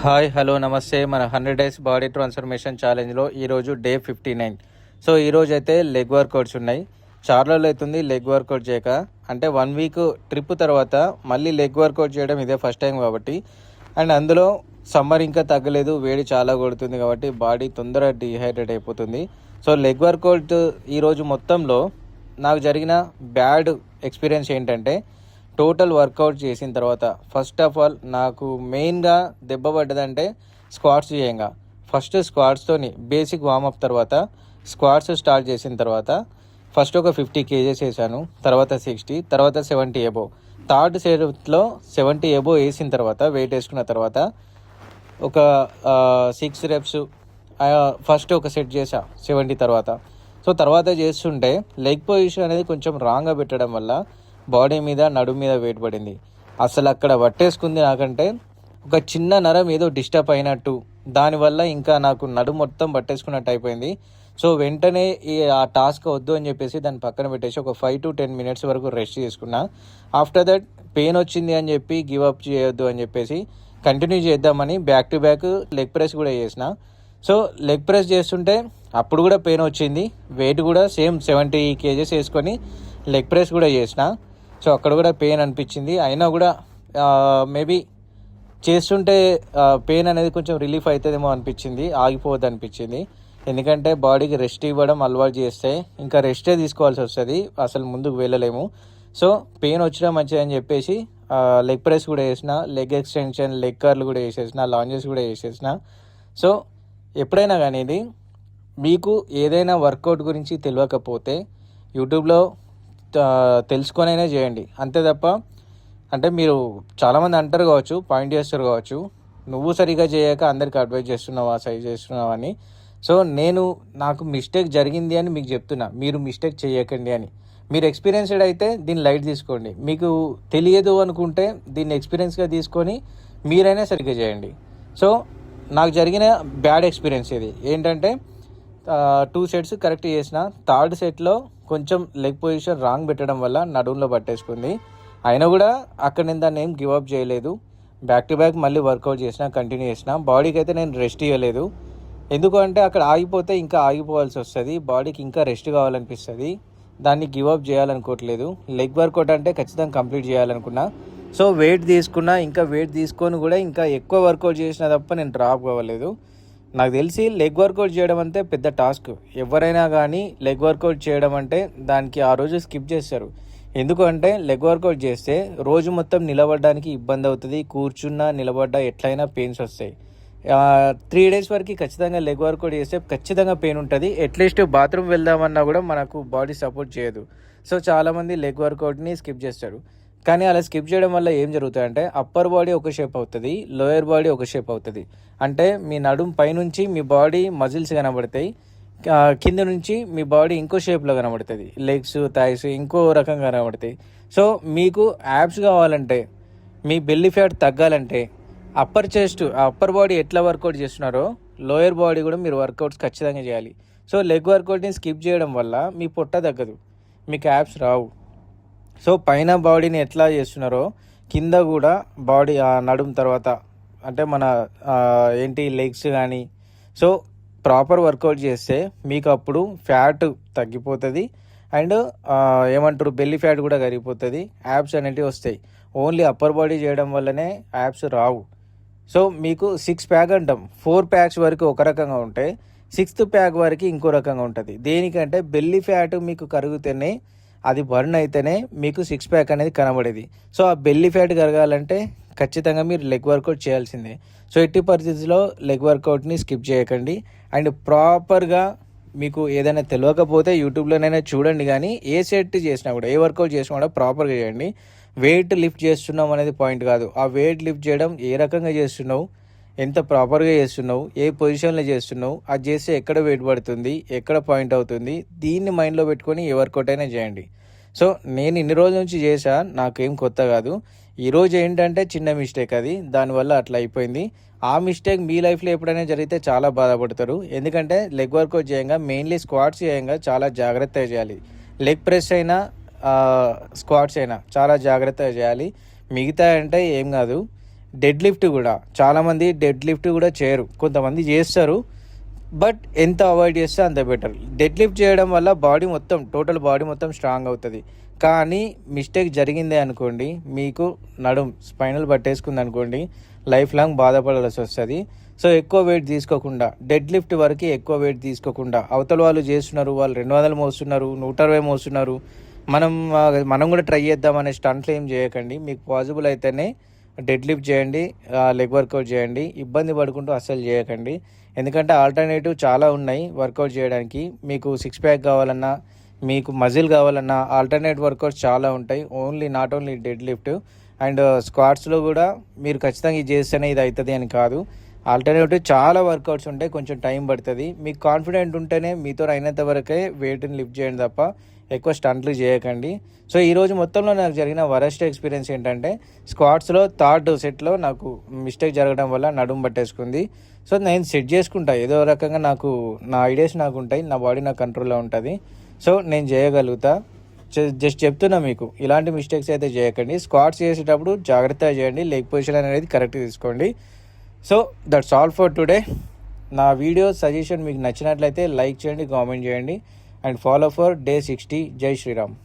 Hi hello నమస్తే. మన 100 days body transformation ఛాలెంజ్లో ఈరోజు డే 59. సో ఈరోజు అయితే లెగ్ వర్కౌట్స్ ఉన్నాయి. చాలా రోజులు అవుతుంది లెగ్ వర్కౌట్ చేయక. అంటే 1 వీక్ ట్రిప్ తర్వాత మళ్ళీ లెగ్ వర్కౌట్ చేయడం ఇదే ఫస్ట్ టైం కాబట్టి, అండ్ అందులో సమ్మర్ ఇంకా తగ్గలేదు, వేడి చాలా కొడుతుంది కాబట్టి బాడీ తొందరగా డిహైడ్రేట్ అయిపోతుంది. సో లెగ్ వర్కౌట్ ఈరోజు మొత్తంలో నాకు జరిగిన బ్యాడ్ ఎక్స్పీరియన్స్ ఏంటంటే, టోటల్ వర్కౌట్ చేసిన తర్వాత ఫస్ట్ ఆఫ్ ఆల్ నాకు మెయిన్గా దెబ్బ పడ్డదంటే స్క్వాట్స్ చేయంగా. ఫస్ట్ స్క్వాట్స్తోని బేసిక్ వామప్ తర్వాత స్క్వాట్స్ స్టార్ట్ చేసిన తర్వాత ఫస్ట్ ఒక 50 kgs వేసాను, తర్వాత 60, తర్వాత 70 ఎబో. థర్డ్ సెట్లో 70 ఎబో వేసిన తర్వాత వెయిట్ వేసుకున్న తర్వాత ఒక 6 reps ఫస్ట్ ఒక సెట్ చేసా 70 తర్వాత. సో తర్వాత చేస్తుంటే లెగ్ పొజిషన్ అనేది కొంచెం రాంగ్గా పెట్టడం వల్ల బాడీ మీద నడుము మీద వెయిట్ పడింది. అసలు అక్కడ పట్టేసుకుంది. నాకంటే ఒక చిన్న నరం ఏదో డిస్టర్బ్ అయినట్టు, దానివల్ల ఇంకా నాకు నడుము మొత్తం పట్టేసుకున్నట్టు అయిపోయింది. సో వెంటనే ఆ టాస్క్ వద్దు అని చెప్పేసి దాన్ని పక్కన పెట్టేసి ఒక 5 to 10 minutes వరకు రెస్ట్ చేసుకున్నా. ఆఫ్టర్ దట్ పెయిన్ వచ్చింది అని చెప్పి గివ్ అప్ చేయొద్దు అని చెప్పేసి కంటిన్యూ చేద్దామని back to back leg press కూడా చేసిన. సో లెగ్ ప్రెస్ చేస్తుంటే అప్పుడు కూడా పెయిన్ వచ్చింది. వెయిట్ కూడా సేమ్ 70 kgs వేసుకొని లెగ్ ప్రెస్ కూడా చేసిన. సో అక్కడ కూడా పెయిన్ అనిపించింది. అయినా కూడా మేబీ చేస్తుంటే పెయిన్ అనేది కొంచెం రిలీఫ్ అవుతుందేమో అనిపించింది, ఆగిపోవద్దు అనిపించింది. ఎందుకంటే బాడీకి రెస్ట్ ఇవ్వడం అలవాటు చేస్తే ఇంకా రెస్టే తీసుకోవాల్సి వస్తుంది, అసలు ముందుకు వెళ్ళలేము. సో పెయిన్ వచ్చినా మంచిదని చెప్పేసి లెగ్ ప్రెస్ కూడా చేసిన, లెగ్ ఎక్స్టెన్షన్, లెగ్ కర్ల్ కూడా చేసేసిన, లాంజెస్ కూడా చేసేసిన. సో ఎప్పుడైనా కానీ ఇది మీకు ఏదైనా వర్కౌట్ గురించి తెలియకపోతే యూట్యూబ్లో తెలుసుకొనైనా చేయండి, అంతే తప్ప. అంటే మీరు చాలామంది అంటారు కావచ్చు, పాయింట్ చేస్తారు కావచ్చు, నువ్వు సరిగా చేయక అందరికి అడ్వైజ్ చేస్తున్నావా, సైజ్ చేస్తున్నావా అని. సో నాకు మిస్టేక్ జరిగింది అని మీకు చెప్తున్నా, మీరు మిస్టేక్ చేయకండి అని. మీరు ఎక్స్పీరియన్స్డ్ అయితే దీన్ని లైట్ తీసుకోండి, మీకు తెలియదు అనుకుంటే దీన్ని ఎక్స్పీరియన్స్గా తీసుకొని మీరైనా సరిగ్గా చేయండి. సో నాకు జరిగిన బ్యాడ్ ఎక్స్పీరియన్స్ ఇది ఏంటంటే, 2 sets కరెక్ట్ చేసిన, థర్డ్ సెట్లో కొంచెం లెగ్ పొజిషన్ రాంగ్ పెట్టడం వల్ల నడుములో పట్టేసుకుంది. అయినా కూడా అక్కడ నేను దాన్ని ఏం గివ్ అప్ చేయలేదు, బ్యాక్ టు బ్యాక్ మళ్ళీ వర్కౌట్ చేసిన, కంటిన్యూ చేసిన. బాడీకి అయితే నేను రెస్ట్ ఇవ్వలేదు. ఎందుకు అంటే అక్కడ ఆగిపోతే ఇంకా ఆగిపోవాల్సి వస్తుంది, బాడీకి ఇంకా రెస్ట్ కావాలనిపిస్తుంది, దాన్ని గివ్ అప్ చేయాలనుకోవట్లేదు. లెగ్ వర్కౌట్ అంటే ఖచ్చితంగా కంప్లీట్ చేయాలనుకున్నా. సో వెయిట్ తీసుకున్నా, ఇంకా వెయిట్ తీసుకొని కూడా ఇంకా ఎక్కువ వర్కౌట్ చేసినా తప్ప నేను డ్రాప్ కావలేదు. నాకు తెలిసి లెగ్ వర్కౌట్ చేయడం అంటే పెద్ద టాస్క్. ఎవరైనా కానీ లెగ్ వర్కౌట్ చేయడం అంటే దానికి ఆ రోజు స్కిప్ చేస్తారు. ఎందుకంటే లెగ్ వర్కౌట్ చేస్తే రోజు మొత్తం నిలబడడానికి ఇబ్బంది అవుతుంది, కూర్చున్నా నిలబడ్డా ఎట్లయినా పెయిన్స్ వస్తాయి. 3 days వరకు ఖచ్చితంగా లెగ్ వర్కౌట్ చేస్తే ఖచ్చితంగా పెయిన్ ఉంటుంది. అట్లీస్ట్ బాత్రూమ్ వెళ్దామన్నా కూడా మనకు బాడీ సపోర్ట్ చేయదు. సో చాలామంది లెగ్ వర్కౌట్ని స్కిప్ చేస్తారు. కానీ అలా స్కిప్ చేయడం వల్ల ఏం జరుగుతుందంటే, అప్పర్ బాడీ ఒక షేప్ అవుతుంది, లోయర్ బాడీ ఒక షేప్ అవుతుంది. అంటే మీ నడుం పైనుంచి మీ బాడీ మజిల్స్ కనబడతాయి, కింద నుంచి మీ బాడీ ఇంకో షేప్లో కనబడుతుంది, లెగ్స్, థైస్ ఇంకో రకంగా కనబడతాయి. సో మీకు యాబ్స్ కావాలంటే, మీ బెల్లీ ఫ్యాట్ తగ్గాలంటే, అప్పర్ బాడీ ఎట్లా వర్కౌట్ చేస్తున్నారో లోయర్ బాడీ కూడా మీరు వర్కౌట్స్ ఖచ్చితంగా చేయాలి. సో లెగ్ వర్కౌట్ని స్కిప్ చేయడం వల్ల మీ పొట్ట తగ్గదు, మీకు యాబ్స్ రావు. సో పైన బాడీని ఎట్లా చేస్తున్నారో కింద కూడా బాడీ నడుము తర్వాత అంటే మన లెగ్స్ కానీ సో ప్రాపర్ వర్కౌట్ చేస్తే మీకు అప్పుడు ఫ్యాట్ తగ్గిపోతుంది, అండ్ బెల్లీ ఫ్యాట్ కూడా కరిగిపోతుంది, యాబ్స్ అనేటివి వస్తాయి. ఓన్లీ అప్పర్ బాడీ చేయడం వల్లనే యాబ్స్ రావు. సో మీకు 6 ప్యాక్ అంటాం, 4 packs వరకు ఒక రకంగా ఉంటే 6th pack వరకు ఇంకో రకంగా ఉంటుంది. దేనికంటే బెల్లీ ఫ్యాట్ మీకు కరిగితేనే, అది బర్న్ అయితేనే మీకు 6 pack అనేది కనబడేది. సో ఆ బెల్లీ ఫ్యాట్ కరగాలంటే ఖచ్చితంగా మీరు లెగ్ వర్కౌట్ చేయాల్సిందే. సో ఎట్టి పరిస్థితుల్లో లెగ్ వర్కౌట్ని స్కిప్ చేయకండి. అండ్ ప్రాపర్గా మీకు ఏదైనా తెలియకపోతే యూట్యూబ్లోనైనా చూడండి, కానీ ఏ సెట్ చేసినా కూడా, ఏ వర్కౌట్ చేసినా కూడా ప్రాపర్గా చేయండి. వెయిట్ లిఫ్ట్ చేస్తున్నాం అనేది పాయింట్ కాదు, ఆ వెయిట్ లిఫ్ట్ చేయడం ఏ రకంగా చేస్తున్నావు, ఎంత ప్రాపర్గా చేస్తున్నావు, ఏ పొజిషన్లో చేస్తున్నావు, అది చేస్తే ఎక్కడ వెయిట్ పడుతుంది, ఎక్కడ పాయింట్ అవుతుంది, దీన్ని మైండ్లో పెట్టుకొని ఏ వర్కౌట్ అయినా చేయండి. సో నేను ఇన్ని రోజుల నుంచి చేశా, నాకేం కొత్త కాదు. ఈరోజు ఏంటంటే చిన్న మిస్టేక్, అది దానివల్ల అట్లా అయిపోయింది. ఆ మిస్టేక్ మీ లైఫ్లో ఎప్పుడైనా జరిగితే చాలా బాధపడతారు. ఎందుకంటే లెగ్ వర్కౌట్ చేయంగా, మెయిన్లీ స్క్వాట్స్ చేయంగా చాలా జాగ్రత్తగా చేయాలి. లెగ్ ప్రెస్ అయినా స్క్వాట్స్ అయినా చాలా జాగ్రత్తగా చేయాలి. మిగతా అంటే ఏం కాదు, డెడ్ లిఫ్ట్ కూడా చాలామంది డెడ్ లిఫ్ట్ కూడా చేయరు, కొంతమంది చేస్తారు. బట్ ఎంత అవాయిడ్ చేస్తే అంత బెటర్. డెడ్ లిఫ్ట్ చేయడం వల్ల బాడీ మొత్తం టోటల్ బాడీ మొత్తం స్ట్రాంగ్ అవుతుంది. కానీ మిస్టేక్ జరిగిందే అనుకోండి, మీకు స్పైనల్ పట్టేసుకుంది అనుకోండి, లైఫ్ లాంగ్ బాధపడాల్సి వస్తుంది. సో ఎక్కువ వెయిట్ తీసుకోకుండా, డెడ్ లిఫ్ట్ వరకు ఎక్కువ వెయిట్ తీసుకోకుండా, అవతల వాళ్ళు చేస్తున్నారు, వాళ్ళు 200 మోస్తున్నారు, 160 మోస్తున్నారు, మనం కూడా ట్రై చేద్దామనే స్టంట్లు ఏం చేయకండి. మీకు పాసిబుల్ అయితేనే డెడ్ లిఫ్ట్ చేయండి, లెగ్ వర్కౌట్ చేయండి. ఇబ్బంది పడుకుంటూ అస్సలు చేయకండి. ఎందుకంటే ఆల్టర్నేటివ్ చాలా ఉన్నాయి వర్కౌట్ చేయడానికి. మీకు 6 ప్యాక్ కావాలన్నా, మీకు మజిల్ కావాలన్నా ఆల్టర్నేట్ వర్కౌట్స్ చాలా ఉంటాయి. Not only deadlift and స్క్వాట్స్లో కూడా మీరు ఖచ్చితంగా ఇది చేస్తేనే ఇది అవుతుంది అని కాదు. ఆల్టర్నేటివ్ చాలా వర్కౌట్స్ ఉంటాయి, కొంచెం టైం పడుతుంది. మీకు కాన్ఫిడెంట్ ఉంటేనే మీతో అయినంత వరకే వెయిట్ని లిఫ్ట్ చేయండి తప్ప ఎక్కువ స్టంట్లు చేయకండి. సో ఈరోజు మొత్తంలో నాకు జరిగిన వరస్ట్ ఎక్స్పీరియన్స్ ఏంటంటే, స్క్వాట్స్లో థర్డ్ సెట్లో నాకు మిస్టేక్ జరగడం వల్ల నడుము పట్టేసుకుంది. సో నేను సెట్ చేసుకుంటా, ఏదో రకంగా నా ఐడియాస్ నాకు ఉంటాయి, నా బాడీ నా కంట్రోల్లో ఉంటుంది. సో నేను చేయగలుగుతా. జస్ట్ చెప్తున్నా మీకు, ఇలాంటి మిస్టేక్స్ అయితే చేయకండి. స్క్వాట్స్ చేసేటప్పుడు జాగ్రత్తగా చేయండి, లెగ్ పొజిషన్ అనేది కరెక్ట్గా తీసుకోండి. So that's all for today. నా వీడియో సజెషన్ మీకు నచ్చినట్లయితే లైక్ చేయండి, కామెంట్ చేయండి అండ్ ఫాలో ఫర్ Day 60. జై శ్రీరామ్.